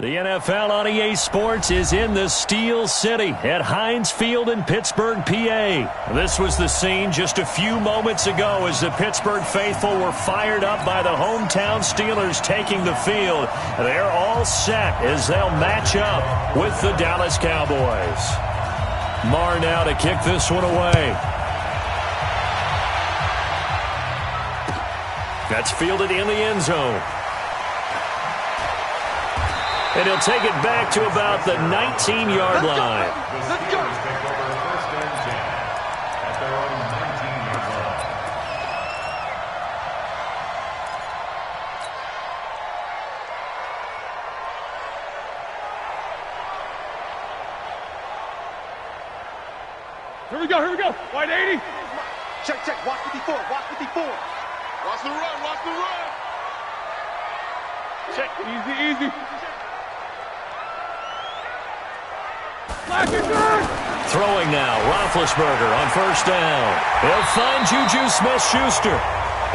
The NFL on EA Sports is in the Steel City at Heinz Field in Pittsburgh, PA. This was the scene just a few moments ago as the Pittsburgh faithful were fired up by the hometown Steelers taking the field. They're all set as they'll match up with the Dallas Cowboys. Marr now to kick this one away. That's fielded in the end zone. And he'll take it back to about the 19-yard line. Let's go. Take over first and 10 at their own 19-yard line. Here we go, here we go. Wide 80. Check. Watch 54. Watch 54. Watch the run, watch the run. Check. Easy. Throwing now, Roethlisberger on first down. He'll find Juju Smith-Schuster.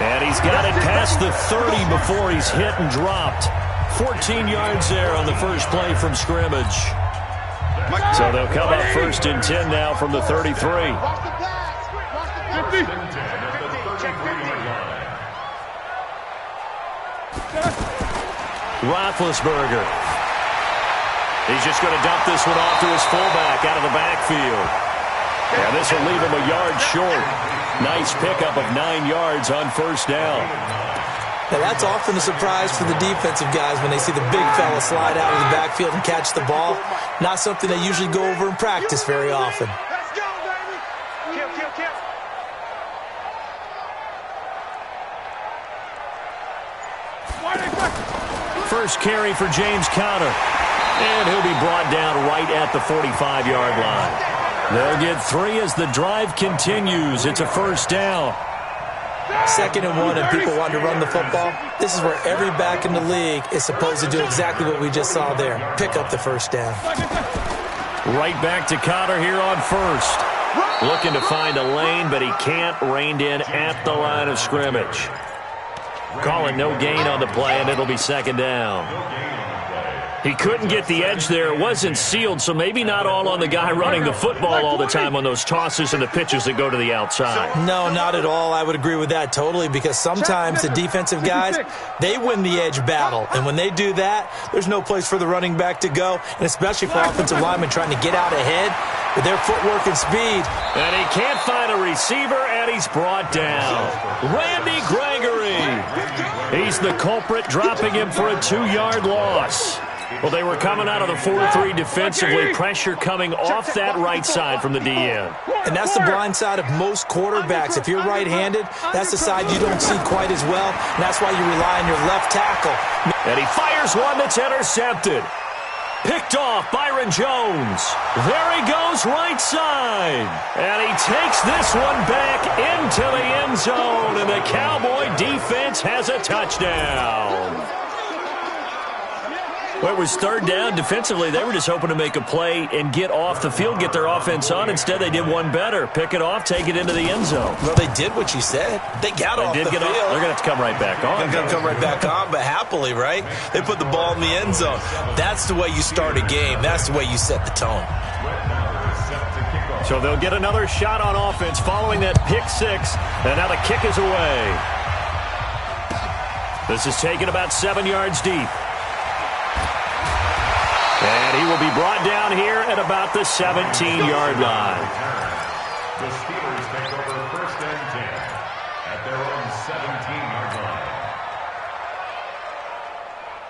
And he's got it past the 30 before he's hit and dropped. 14 yards there on the first play from scrimmage. So they'll come up first and 10 now from the 33. First and 10 at the 33-yard line. Roethlisberger. He's just going to dump this one off to his fullback out of the backfield. And this will leave him a yard short. Nice pickup of 9 yards on first down. Now that's often a surprise for the defensive guys when they see the big fella slide out of the backfield and catch the ball. Not something they usually go over in practice very often. Let's go, baby. Kill. First carry for James Conner. And he'll be brought down right at the 45-yard line. They'll get 3 as the drive continues. It's a first down. 2nd and 1 and people want to run the football. This is where every back in the league is supposed to do exactly what we just saw there. Pick up the first down. Right back to Conner here on first. Looking to find a lane, but he can't. Reined in at the line of scrimmage. Calling no gain on the play, and it'll be second down. He couldn't get the edge there. It wasn't sealed, so maybe not all on the guy running the football all the time on those tosses and the pitches that go to the outside. No, not at all. I would agree with that totally because sometimes the defensive guys, they win the edge battle. And when they do that, there's no place for the running back to go, and especially for offensive linemen trying to get out ahead with their footwork and speed. And he can't find a receiver, and he's brought down. Randy Gregory. He's the culprit, dropping him for a 2-yard loss. Well, they were coming out of the 4-3 defensively. Pressure coming off that right side from the DN. And that's the blind side of most quarterbacks. If you're right-handed, that's the side you don't see quite as well. And that's why you rely on your left tackle. And he fires one that's intercepted. Picked off Byron Jones. There he goes right side. And he takes this one back into the end zone. And the Cowboy defense has a touchdown. Well, it was third down. Defensively, they were just hoping to make a play and get off the field, get their offense on. Instead, they did one better. Pick it off, take it into the end zone. Well, they did what you said. They got off the field. They're going to have to come right back on. They're going to come right back on, but happily, right? They put the ball in the end zone. That's the way you start a game. That's the way you set the tone. So they'll get another shot on offense following that pick six. And now the kick is away. This is taken about 7 yards deep. And he will be brought down here at about the 17-yard line. The Steelers take over first and 10 at their own 17-yard line.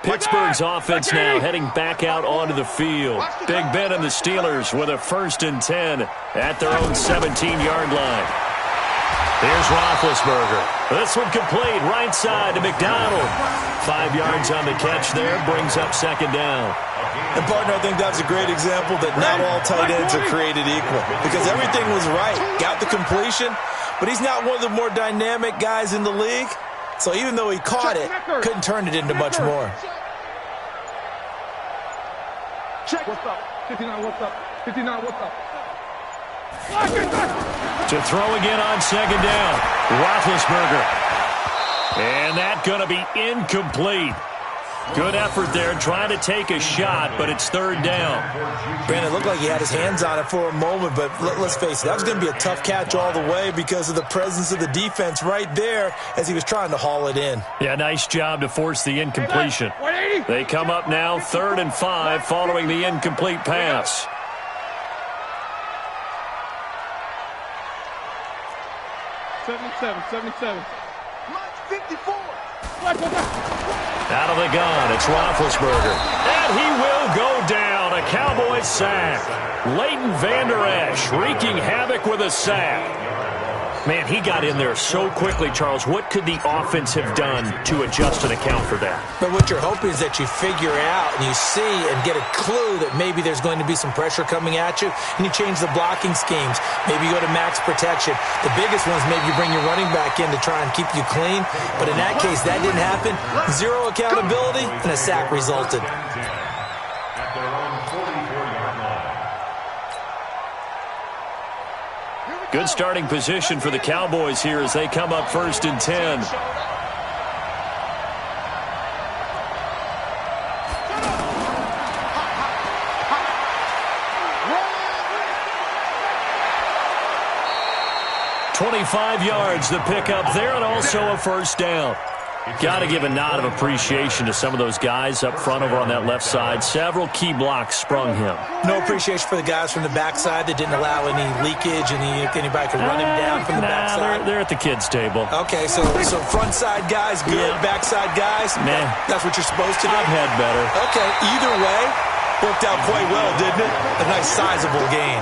Pittsburgh's offense now heading back out onto the field. Big Ben and the Steelers with a first and 10 at their own 17-yard line. Here's Roethlisberger. This one complete right side to McDonald. 5 yards on the catch there, brings up second down. And, partner, I think that's a great example that not all tight ends are created equal because everything was right. Got the completion, but he's not one of the more dynamic guys in the league. So even though he caught it, couldn't turn it into much more. Check. What's up? 59, what's up? 59, what's up? To throw again on second down. Roethlisberger. And that's going to be incomplete. Good effort there, trying to take a shot, but it's third down. Brandon, it looked like he had his hands on it for a moment, but let's face it, that was going to be a tough catch all the way because of the presence of the defense right there as he was trying to haul it in. Yeah, nice job to force the incompletion. They come up now 3rd and 5 following the incomplete pass. '77. 54. Out of the gun, it's Roethlisberger. And he will go down. A Cowboys sack. Leighton Vander Esch wreaking havoc with a sack. Man, he got in there so quickly, Charles. What could the offense have done to adjust and account for that? But what you're hoping is that you figure out and you see and get a clue that maybe there's going to be some pressure coming at you, and you change the blocking schemes. Maybe you go to max protection. The biggest ones, maybe you bring your running back in to try and keep you clean. But in that case, that didn't happen. Zero accountability, and a sack resulted. At their own 44-yard line. Good starting position for the Cowboys here as they come up 1st and 10. "25 yards the pickup there, and also a first down." Got to give a nod of appreciation to some of those guys up front over on that left side. Several key blocks sprung him. No appreciation for the guys from the backside that didn't allow any leakage, and anybody could run him down from the backside. They're at the kids' table. Okay, so front side guys good, backside guys, man, that's what you're supposed to do. I've had better. Okay, either way, worked out quite well, didn't it? A nice sizable gain.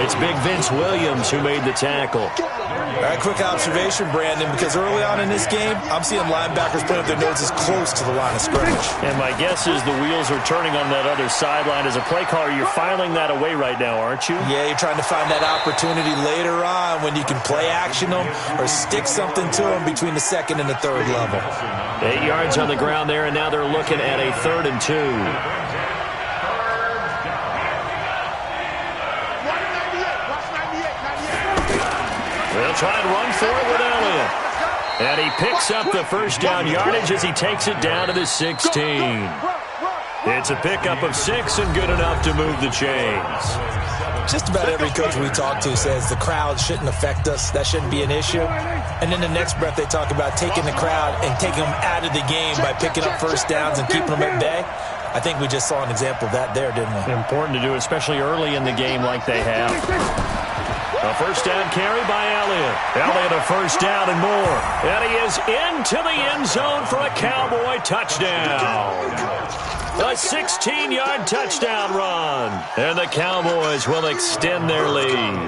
It's Big Vince Williams who made the tackle. All right, quick observation, Brandon, because early on in this game, I'm seeing linebackers putting up their noses close to the line of scrimmage. And my guess is the wheels are turning on that other sideline. As a play caller, you're filing that away right now, aren't you? Yeah, you're trying to find that opportunity later on when you can play action them or stick something to them between the 2nd and the 3rd level. 8 yards on the ground there, and now they're looking at a 3rd and 2. They'll try and run for it with Elliott. And he picks up the first down yardage as he takes it down to the 16. It's a pickup of 6 and good enough to move the chains. Just about every coach we talk to says the crowd shouldn't affect us. That shouldn't be an issue. And then the next breath they talk about taking the crowd and taking them out of the game by picking up first downs and keeping them at bay. I think we just saw an example of that there, didn't we? Important to do, especially early in the game like they have. A first down carry by Elliott. Elliott a first down and more. And he is into the end zone for a Cowboy touchdown. A 16-yard touchdown run. And the Cowboys will extend their lead.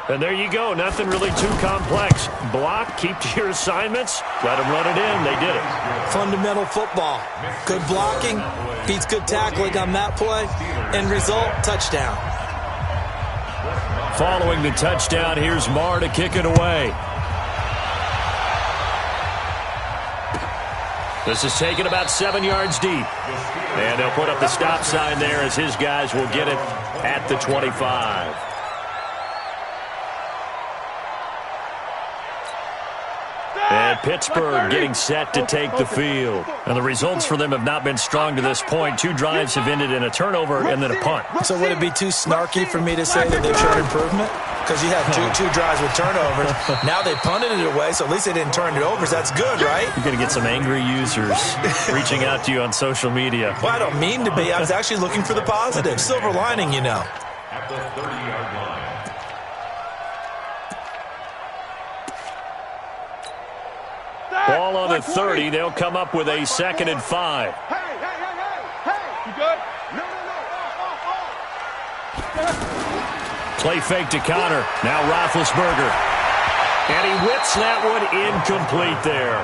And there you go. Nothing really too complex. Block, keep to your assignments, let them run it in. They did it. Fundamental football. Good blocking beats good tackling on that play. End result, touchdown. Following the touchdown, here's Marr to kick it away. This is taken about 7 yards deep. And they'll put up the stop sign there as his guys will get it at the 25. And Pittsburgh getting set to take the field. And the results for them have not been strong to this point. 2 drives have ended in a turnover and then a punt. So would it be too snarky for me to say that they've shown improvement? Because you had two drives with turnovers. Now they punted it away, so at least they didn't turn it over. So that's good, right? You're going to get some angry users reaching out to you on social media. Well, I don't mean to be. I was actually looking for the positive. Silver lining, you know. At the 30-yard line. Ball on the 30. They'll come up with a 2nd and 5. Hey! You good? No. Play fake to Connor. Now Roethlisberger. And he whips that one incomplete there.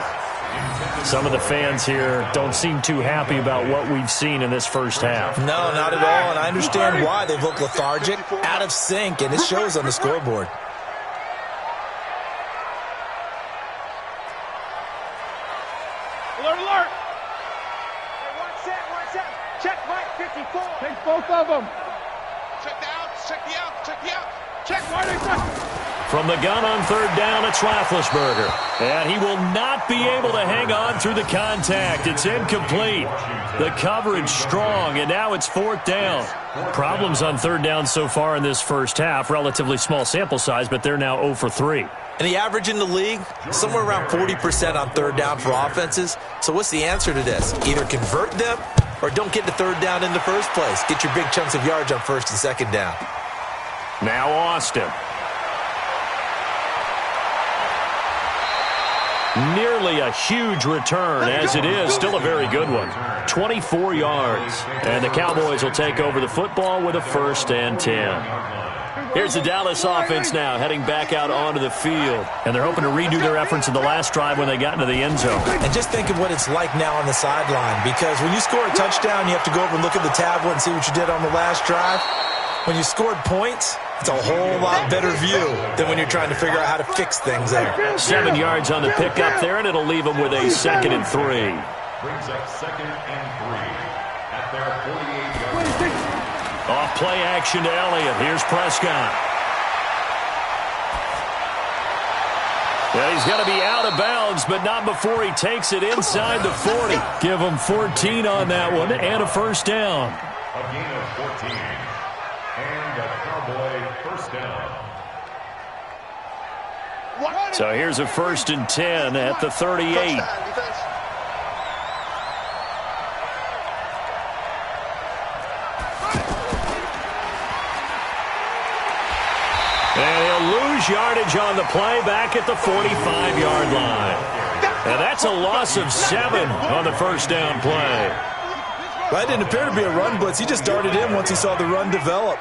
Some of the fans here don't seem too happy about what we've seen in this first half. No, not at all. And I understand why. They've looked lethargic, out of sync, and it shows on the scoreboard. Alert! Hey, one set. Check Mike 54. Take both of them. Check the out. Check Marty. From the gun on third down, it's Roethlisberger. And he will not be able to hang on through the contact. It's incomplete. The coverage strong, and now it's fourth down. Problems on third down so far in this first half. Relatively small sample size, but they're now 0 for 3. And the average in the league, somewhere around 40% on third down for offenses. So what's the answer to this? Either convert them or don't get to third down in the first place. Get your big chunks of yards on first and second down. Now Austin. Nearly a huge return, as it is. Still a very good one. 24 yards. And the Cowboys will take over the football with a 1st and 10. Here's the Dallas offense now, heading back out onto the field. And they're hoping to redo their efforts in the last drive when they got into the end zone. And just think of what it's like now on the sideline, because when you score a touchdown, you have to go over and look at the tablet and see what you did on the last drive. When you scored points, it's a whole lot better view than when you're trying to figure out how to fix things there. 7 yards on the pickup there, and it'll leave them with a 2nd and 3. Brings up 2nd and 3 at their 48-yard line. Off play action to Elliott. Here's Prescott. Yeah, he's going to be out of bounds, but not before he takes it inside the 40. Give him 14 on that one and a 1st down. A gain of 14. And a Cowboy 1st down. So here's a 1st and 10 at the 38. And he'll lose yardage on the play back at the 45-yard line. And that's a loss of 7 on the 1st down play. That didn't appear to be a run blitz. He just darted in once he saw the run develop.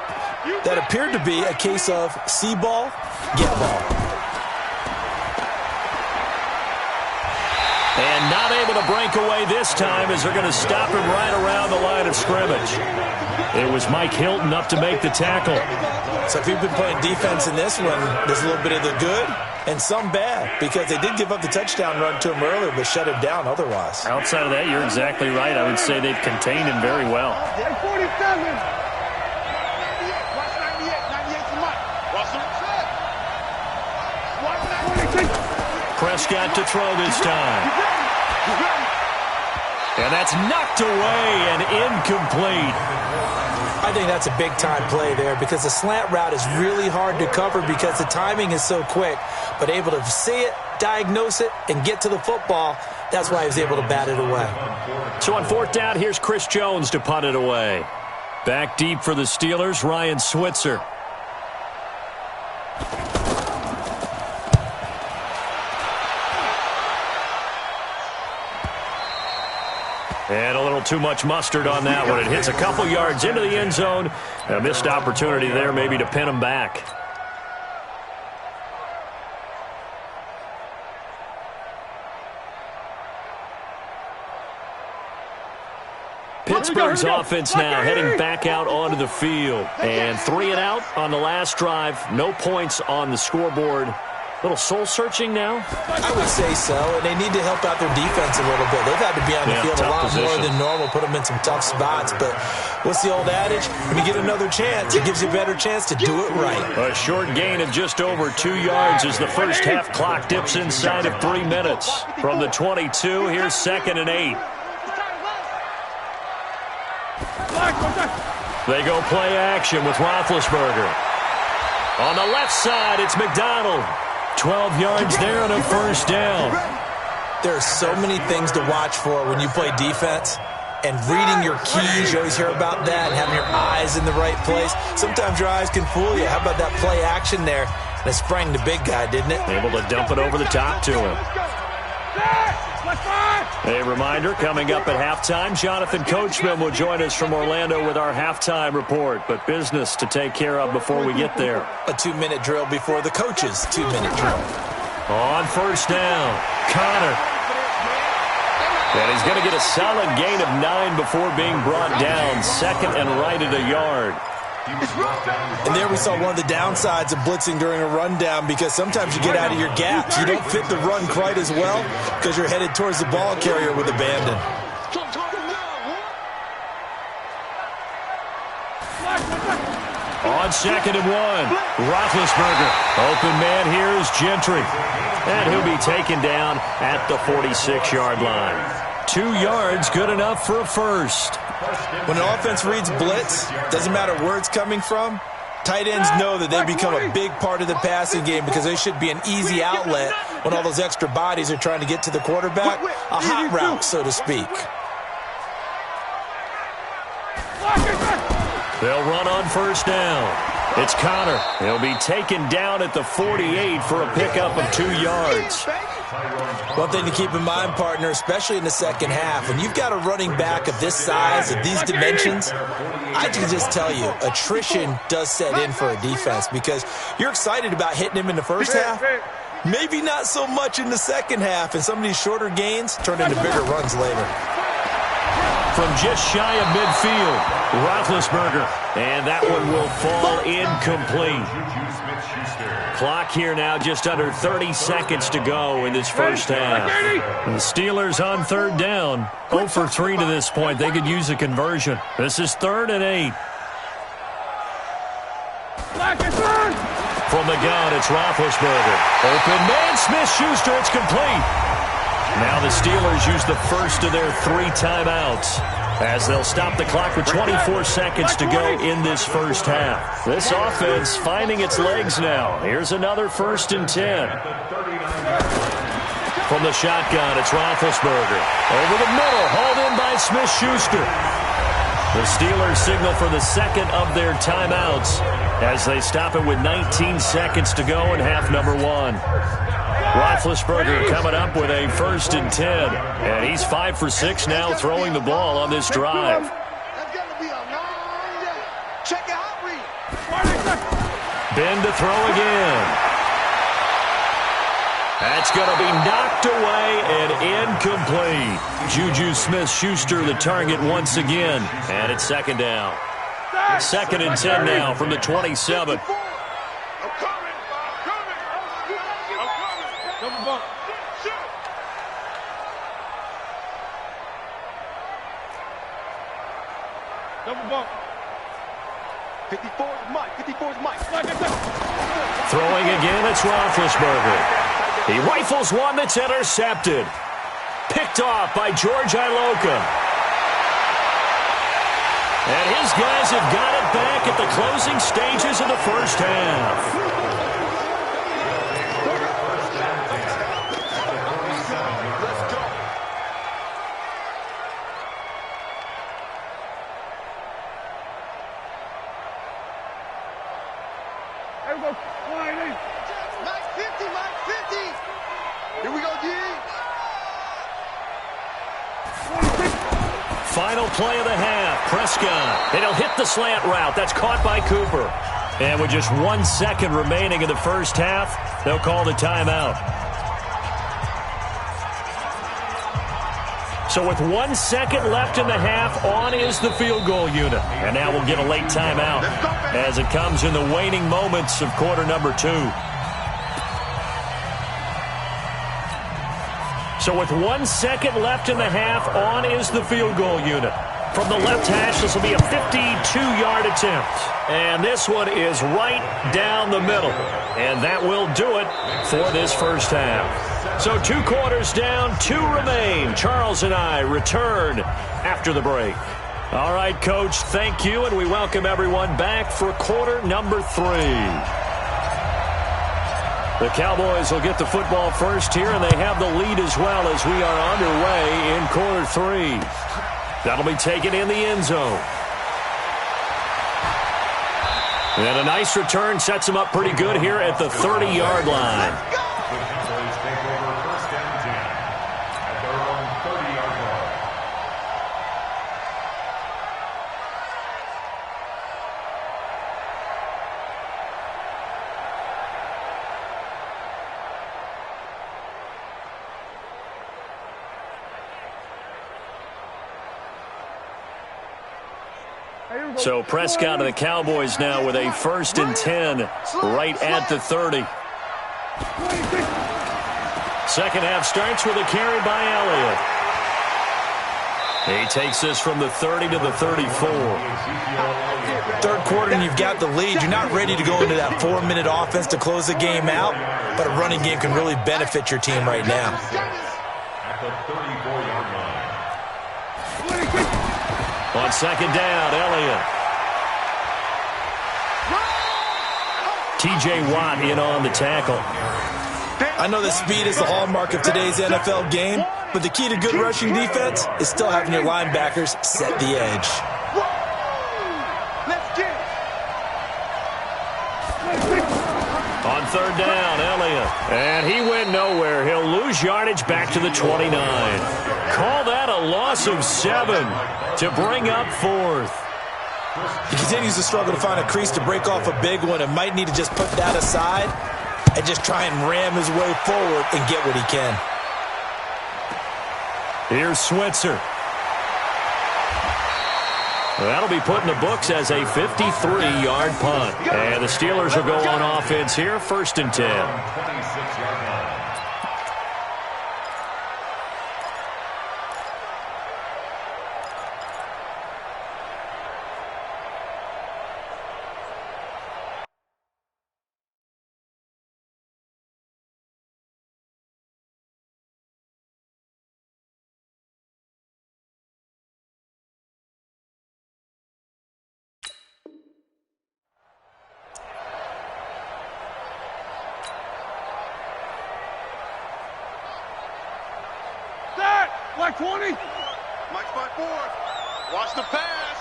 That appeared to be a case of see ball, get ball. And not able to break away this time as they're going to stop him right around the line of scrimmage. It was Mike Hilton up to make the tackle. So if you've been playing defense in this one, there's a little bit of the good and some bad, because they did give up the touchdown run to him earlier, but shut him down otherwise. Outside of that, you're exactly right. I would say they've contained him very well. Prescott to throw this time. And that's knocked away and incomplete. I think that's a big-time play there, because the slant route is really hard to cover because the timing is so quick. But able to see it, diagnose it, and get to the football, that's why he was able to bat it away. So on 4th down, here's Chris Jones to punt it away. Back deep for the Steelers, Ryan Switzer. And a little too much mustard on that one. It hits a couple yards into the end zone. A missed opportunity there maybe to pin him back. Pittsburgh's offense now heading back out onto the field. And 3 and out on the last drive. No points on the scoreboard. Little soul-searching now? I would say so, and they need to help out their defense a little bit. They've had to be on the field a lot more than normal, put them in some tough spots. But what's the old adage? When you get another chance, it gives you a better chance to do it right. A short gain of just over 2 yards as the first half clock dips inside of 3 minutes. From the 22, here's 2nd and 8. They go play action with Roethlisberger. On the left side, it's McDonald. 12 yards there and a 1st down. There are so many things to watch for when you play defense. And reading your keys, you always hear about that, and having your eyes in the right place. Sometimes your eyes can fool you. How about that play action there? And it sprang the big guy, didn't it? Able to dump it over the top to him. A reminder, coming up at halftime, Jonathan Coachman will join us from Orlando with our halftime report. But business to take care of before we get there. A 2-minute drill before the coach's 2-minute drill. On 1st down, Connor. And he's going to get a solid gain of 9 before being brought down. 2nd and right at a yard. And there we saw one of the downsides of blitzing during a rundown, because sometimes you get out of your gaps. You don't fit the run quite as well because you're headed towards the ball carrier with abandon. On On 2nd and 1, Roethlisberger. Open man here is Gentry. And he'll be taken down at the 46-yard line. 2 yards, good enough for a first. When an offense reads blitz, doesn't matter where it's coming from, tight ends know that they become a big part of the passing game because they should be an easy outlet when all those extra bodies are trying to get to the quarterback. A hot route, so to speak. They'll run on first down. It's Connor. He'll be taken down at the 48 for a pickup of 2 yards. One thing to keep in mind, partner, especially in the second half, when you've got a running back of this size, of these dimensions, I can just tell you, attrition does set in for a defense because you're excited about hitting him in the first half. Maybe not so much in the second half, and some of these shorter gains turn into bigger runs later. From just shy of midfield, Roethlisberger. And that one will fall incomplete. Clock here now just under 30 seconds to go in this first half. The Steelers on third down. 0 for 3 to this point. They could use a conversion. This is 3rd and 8. From the gun, it's Roethlisberger. Open man, Smith-Schuster, it's complete. Now the Steelers use the first of their 3 timeouts as they'll stop the clock with 24 seconds to go in this first half. This offense finding its legs now. Here's another 1st and 10. From the shotgun, it's Roethlisberger. Over the middle, hauled in by Smith-Schuster. The Steelers signal for the second of their timeouts as they stop it with 19 seconds to go in half number 1. Roethlisberger coming up with a 1st and 10. And he's 5 for 6 now throwing the ball on this drive. Ben to throw again. That's going to be knocked away and incomplete. Juju Smith-Schuster the target once again. And it's 2nd down. 2nd and 10 now from the 27. Throwing again, it's Roethlisberger. He rifles one that's intercepted. Picked off by George Iloka. And his guys have got it back at the closing stages of the first half. Final play of the half. Prescott. And he'll hit the slant route. That's caught by Cooper. And with just 1 second remaining in the first half, they'll call the timeout. So with 1 second left in the half, on is the field goal unit. And now we'll get a late timeout as it comes in the waning moments of quarter number 2. So with 1 second left in the half, on is the field goal unit. From the left hash, this will be a 52-yard attempt. And this one is right down the middle. And that will do it for this first half. So 2 quarters down, 2 remain. Charles and I return after the break. All right, Coach, thank you, and we welcome everyone back for quarter number 3. The Cowboys will get the football first here, and they have the lead as well as we are underway in quarter 3. That'll be taken in the end zone. And a nice return sets them up pretty good here at the 30-yard line. The Cowboys take over 1st and 10 at their own 30-yard line. So Prescott and the Cowboys now with a 1st and 10 right at the 30. Second half starts with a carry by Elliott. He takes this from the 30 to the 34. Third quarter and you've got the lead. You're not ready to go into that 4-minute offense to close the game out, but a running game can really benefit your team right now. At the 34-yard line. On second down, Elliott. T.J. Watt in on the tackle. I know that speed is the hallmark of today's NFL game, but the key to good rushing defense is still having your linebackers set the edge. On third down, Elliott. And he went nowhere. He'll lose yardage back to the 29. Call that a loss of 7 to bring up fourth. He continues to struggle to find a crease to break off a big one and might need to just put that aside and just try and ram his way forward and get what he can. Here's Switzer. That'll be put in the books as a 53-yard punt. And the Steelers will go on offense here, 1st and 10. 26-yard line. Like 20. Mike spot 4. Watch the pass.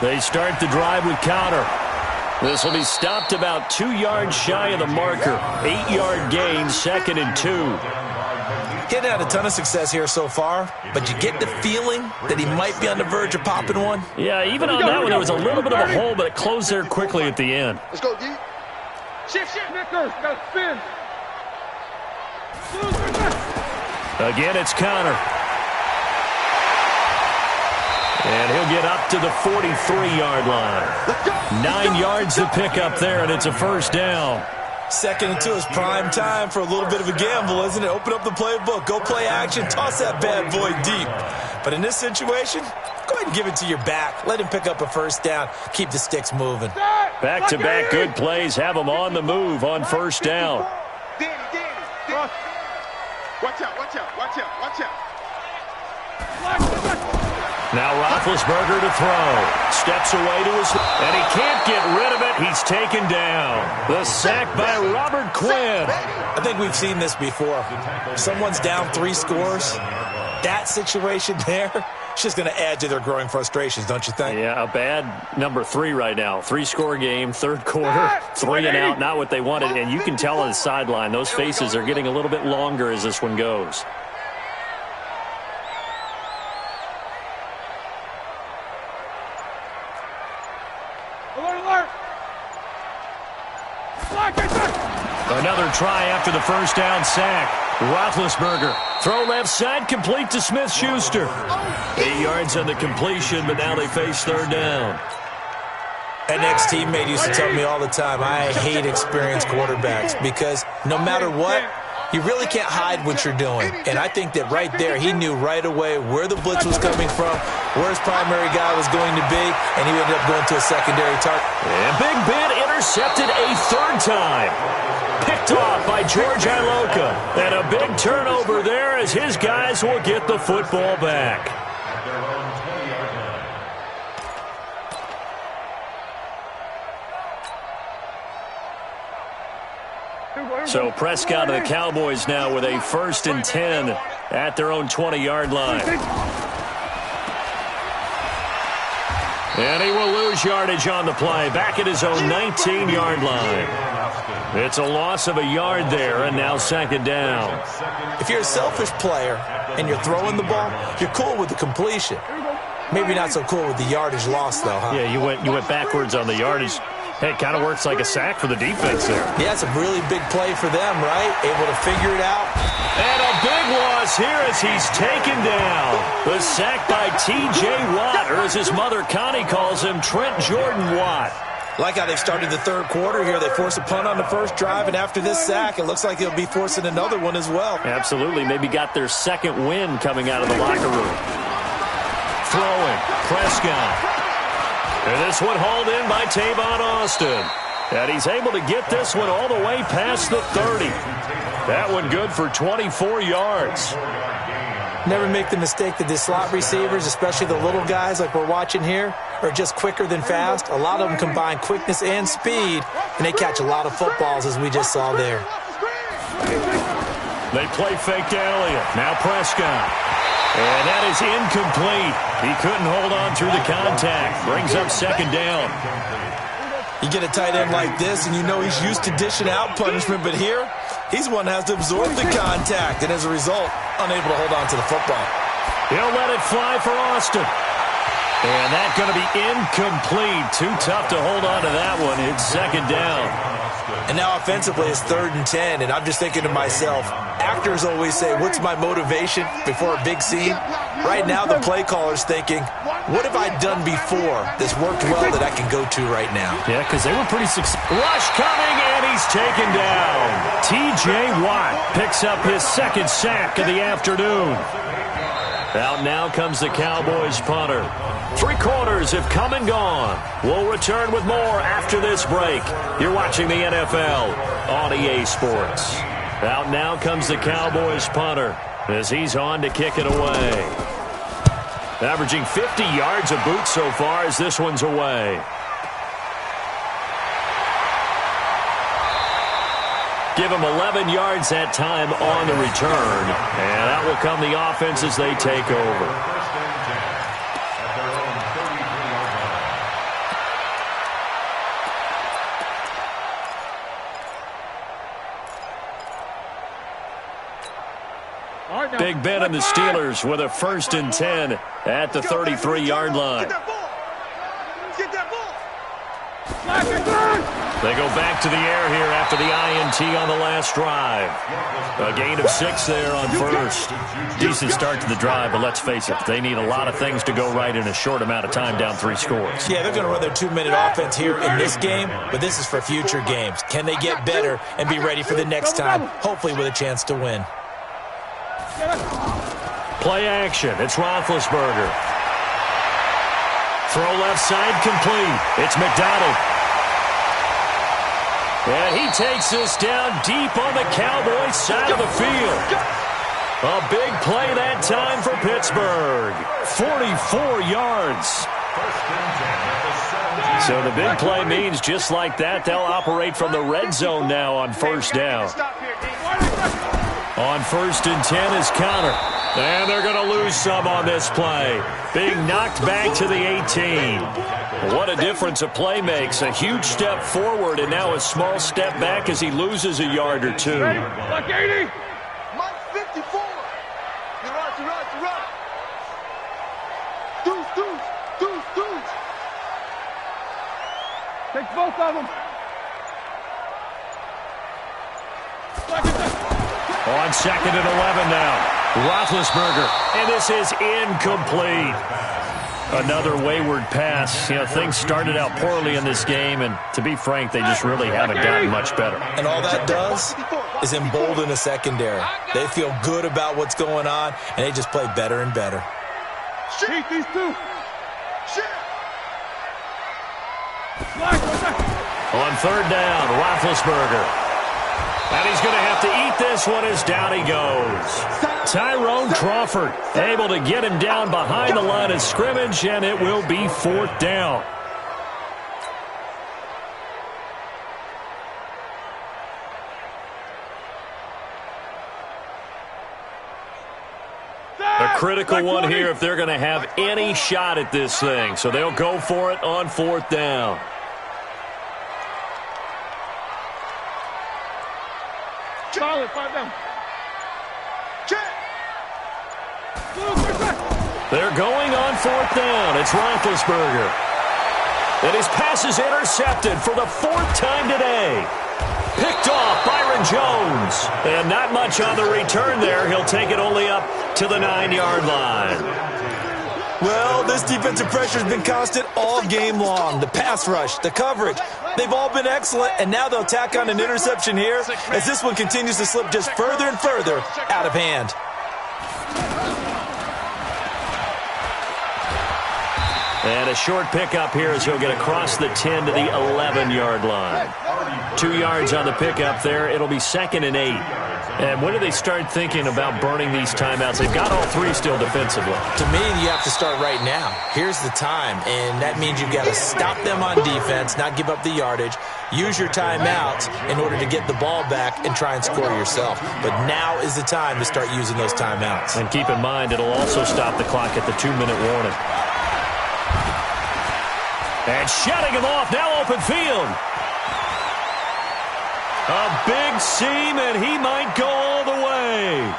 They start the drive with counter. This will be stopped about 2 yards shy of the marker. 8-yard gain, 2nd and 2. Getting had a ton of success here so far, but you get the feeling that he might be on the verge of popping one. Yeah, even on that one, there was a little bit of a hole, but it closed there quickly at the end. Let's go, D. Shift. Snickers, got spin. Again, it's Connor. And he'll get up to the 43-yard line. 9 yards to pick up there, and it's a 1st down. 2nd and 2 is prime time for a little bit of a gamble, isn't it? Open up the playbook, go play action, toss that bad boy deep. But in this situation, go ahead and give it to your back. Let him pick up a 1st down. Keep the sticks moving. Back-to-back good plays have him on the move on 1st down. Danny. Watch out. Now Roethlisberger to throw. Steps away to his... And he can't get rid of it. He's taken down. The sack by Robert Quinn. I think we've seen this before. If someone's down 3 scores, that situation there, it's just going to add to their growing frustrations, don't you think? Yeah, a bad number 3 right now. 3-score game, 3rd quarter, 3 and out, not what they wanted. And you can tell on the sideline, those faces are getting a little bit longer as this one goes. Alert. Another try after the 1st down sack. Roethlisberger. Throw left side, complete to Smith-Schuster. 8 yards on the completion, but now they face 3rd down. An ex-teammate used to tell me all the time, I hate experienced quarterbacks because no matter what, you really can't hide what you're doing. And I think that right there, he knew right away where the blitz was coming from, where his primary guy was going to be, and he ended up going to a secondary target. And Big Ben intercepted a 3rd time. Picked off by George Iloka. And a big turnover there as his guys will get the football back. At their own 20-yard line. So Prescott and the Cowboys now with a 1st and 10 at their own 20-yard line. And he will lose yardage on the play. Back at his own 19-yard line. It's a loss of a yard there, and now 2nd down. If you're a selfish player and you're throwing the ball, you're cool with the completion. Maybe not so cool with the yardage loss, though, huh? Yeah, you went backwards on the yardage. Hey, it kind of works like a sack for the defense there. Yeah, it's a really big play for them, right? Able to figure it out. And a big loss here as he's taken down. The sack by T.J. Watt, or as his mother Connie calls him, Trent Jordan Watt. Like how they've started the third quarter here. They force a punt on the first drive, and after this sack, it looks like they'll be forcing another one as well. Absolutely. Maybe got their second win coming out of the locker room. Throwing. Prescott. And this one hauled in by Tavon Austin. And he's able to get this one all the way past the 30. That one good for 24 yards. Never make the mistake that the slot receivers, especially the little guys like we're watching here, are just quicker than fast. A lot of them combine quickness and speed, and they catch a lot of footballs, as we just saw there. They play fake to Elliott. Now Prescott. And that is incomplete. He couldn't hold on through the contact. Brings up second down. You get a tight end like this, and you know he's used to dishing out punishment, but here, he's one that has to absorb the contact, and as a result, unable to hold on to the football. He'll let it fly for Austin. And that's going to be incomplete. Too tough to hold on to that one. It's second down. And now offensively it's 3rd and 10, and I'm just thinking to myself, actors always say, what's my motivation before a big scene? Right now the play caller's thinking, what have I done before that's worked well that I can go to right now? Yeah, because they were pretty successful. Rush coming, and he's taken down. T.J. Watt picks up his second sack of the afternoon. Out now comes the Cowboys punter. 3 quarters have come and gone. We'll return with more after this break. You're watching the NFL on EA Sports. Out now comes the Cowboys punter as he's on to kick it away. Averaging 50 yards a boot so far as this one's away. Give him 11 yards that time on the return. And that will come the offense as they take over. Big Ben and the Steelers with a 1st and 10 at the 33-yard line. They go back to the air here after the INT on the last drive. A gain of 6 there on first. Decent start to the drive, but let's face it, they need a lot of things to go right in a short amount of time down 3 scores. Yeah, they're going to run their 2-minute offense here in this game, but this is for future games. Can they get better and be ready for the next time, hopefully with a chance to win? Play action. It's Roethlisberger. Throw left side complete. It's McDonald. And he takes this down deep on the Cowboys side of the field. A big play that time for Pittsburgh. 44 yards. So the big play means just like that, they'll operate from the red zone now on 1st down. On 1st and 10 is Connor. And they're going to lose some on this play. Being knocked back to the 18. What a difference a play makes. A huge step forward and now a small step back as he loses a yard or 2. Like 80. Mike 54. You're right. Deuce. Take both of them. On 2nd and 11 now. Roethlisberger. And this is incomplete. Another wayward pass. You know, things started out poorly in this game, and to be frank, they just really haven't gotten much better. And all that does is embolden the secondary. They feel good about what's going on, and they just play better and better. Shoot these two. On 3rd down, Roethlisberger. And he's going to have to eat this one as down he goes. Tyrone Crawford able to get him down behind the line of scrimmage, and it will be 4th down. A critical one here if they're going to have any shot at this thing. So they'll go for it on 4th down. Solid, 5 down. They're going on 4th down. It's Roethlisberger. And his pass is intercepted for the 4th time today. Picked off Byron Jones. And not much on the return there. He'll take it only up to the 9-yard line. Well, this defensive pressure has been constant all game long. The pass rush, the coverage, they've all been excellent, and now they'll tack on an interception here as this one continues to slip just further and further out of hand. And a short pickup here as he'll get across the 10 to the 11-yard line. 2 yards on the pickup there. It'll be 2nd and 8. And when do they start thinking about burning these timeouts? They've got all 3 still defensively. To me, you have to start right now. Here's the time, and that means you've got to stop them on defense, not give up the yardage, use your timeouts in order to get the ball back and try and score yourself. But now is the time to start using those timeouts. And keep in mind, it'll also stop the clock at the 2-minute warning. And shutting him off, now open field. A big seam, and he might go all the way.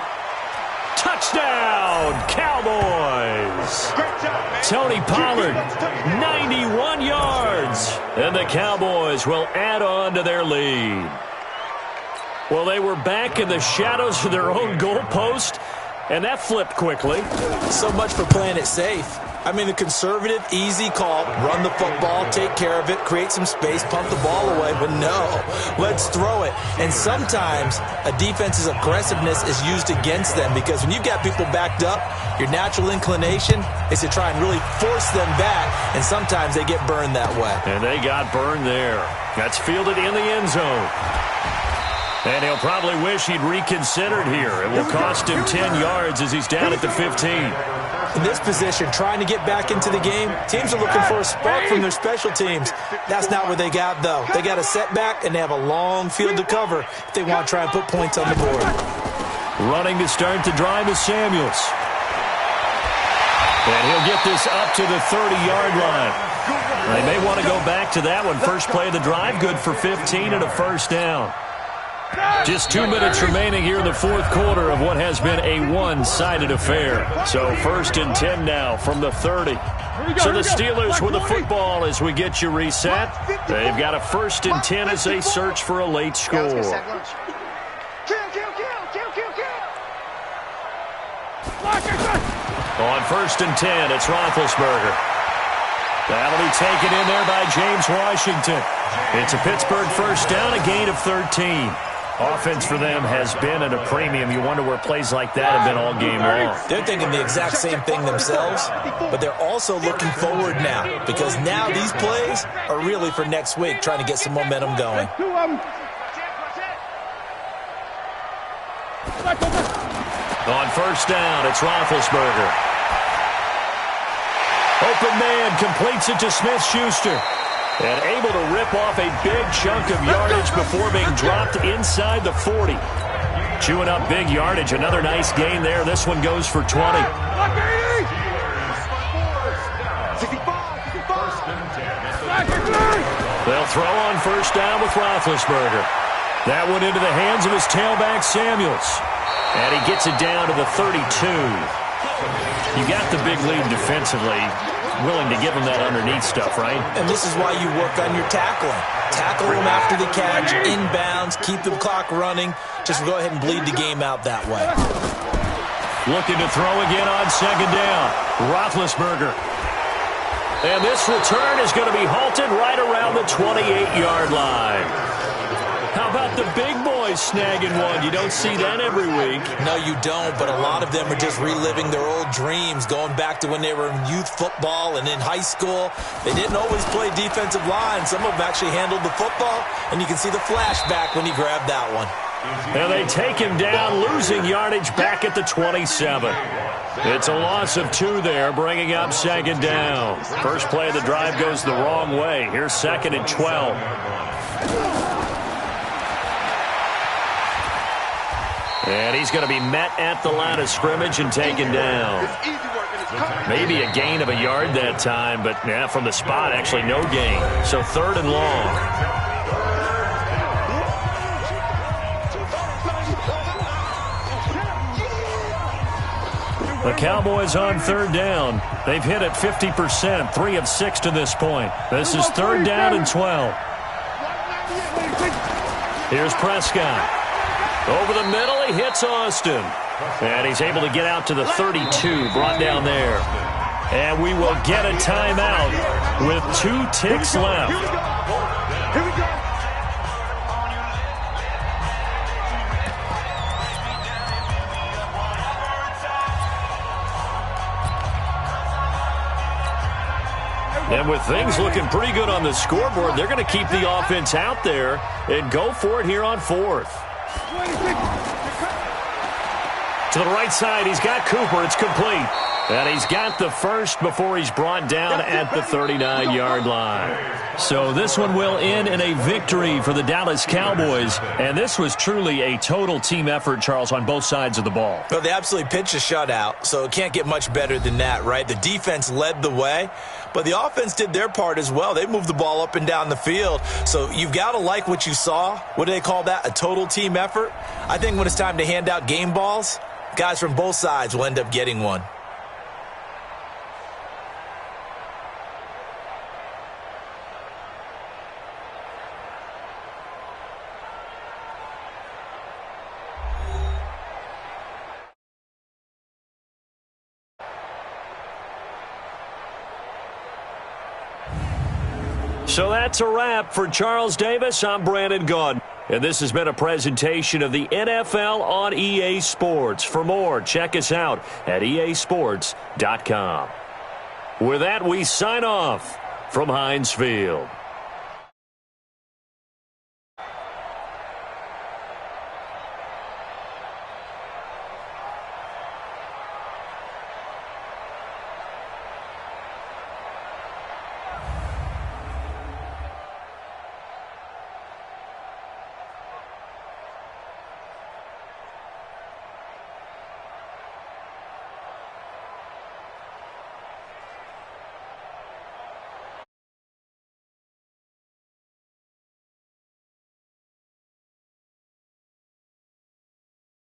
Touchdown, Cowboys. Tony Pollard, 91 yards. And the Cowboys will add on to their lead. Well, they were back in the shadows of their own goalpost, and that flipped quickly. So much for playing it safe. I mean, a conservative, easy call, run the football, take care of it, create some space, pump the ball away. But no, let's throw it. And sometimes a defense's aggressiveness is used against them because when you've got people backed up, your natural inclination is to try and really force them back, and sometimes they get burned that way. And they got burned there. That's fielded in the end zone. And he'll probably wish he'd reconsidered here. It will cost him 10 yards as he's down at the 15. In this position, trying to get back into the game, teams are looking for a spark from their special teams. That's not what they got, though. They got a setback, and they have a long field to cover if they want to try and put points on the board. Running to start the drive is Samuels. And he'll get this up to the 30-yard line. They may want to go back to that one. First play of the drive, good for 15 and a first down. Just 2 minutes remaining here in the fourth quarter of what has been a one-sided affair. So 1st and 10 now from the 30. So the Steelers with the football as we get you reset. They've got a 1st and 10 as they search for a late score. On 1st and 10, it's Roethlisberger. That'll be taken in there by James Washington. It's a Pittsburgh first down, a gain of 13. Offense for them has been at a premium. You wonder where plays like that have been all game long. They're thinking the exact same thing themselves, but they're also looking forward now because now these plays are really for next week, trying to get some momentum going. On first down, it's Roethlisberger. Open man completes it to Smith-Schuster. And able to rip off a big chunk of yardage before being dropped inside the 40. Chewing up big yardage. Another nice gain there. This one goes for 20. They'll throw on first down with Roethlisberger. That one into the hands of his tailback, Samuels. And he gets it down to the 32. You got the big lead defensively. Willing to give him that underneath stuff, right? And this is why you work on your tackling. Tackle them after the catch, inbounds, keep the clock running. Just go ahead and bleed the game out that way. Looking to throw again on second down. Roethlisberger. And this return is going to be halted right around the 28-yard line. How about the big boys snagging one? You don't see that every week. No, you don't, but a lot of them are just reliving their old dreams, going back to when they were in youth football and in high school. They didn't always play defensive line. Some of them actually handled the football, and you can see the flashback when he grabbed that one. And they take him down, losing yardage back at the 27. It's a loss of 2 there, bringing up second down. First play of the drive goes the wrong way. Here's 2nd and 12. And he's going to be met at the line of scrimmage and taken down. Maybe a gain of a yard that time, but yeah, from the spot, actually no gain. So 3rd and long. The Cowboys on 3rd down. They've hit it 50%, 3 of 6 to this point. This is 3rd down and 12. Here's Prescott. Over the middle, he hits Austin. And he's able to get out to the 32, brought down there. And we will get a timeout with 2 ticks left. Here we go. Here we go. And with things looking pretty good on the scoreboard, they're going to keep the offense out there and go for it here on 4th. To the right side, he's got Cooper. It's complete. And he's got the first before he's brought down at the 39-yard line. So this one will end in a victory for the Dallas Cowboys. And this was truly a total team effort, Charles, on both sides of the ball. Well, they absolutely pitched a shutout, so it can't get much better than that, right? The defense led the way, but the offense did their part as well. They moved the ball up and down the field. So you've got to like what you saw. What do they call that? A total team effort? I think when it's time to hand out game balls, guys from both sides will end up getting one. So that's a wrap for Charles Davis. I'm Brandon Gaudin. And this has been a presentation of the NFL on EA Sports. For more, check us out at easports.com. With that, we sign off from Heinz Field.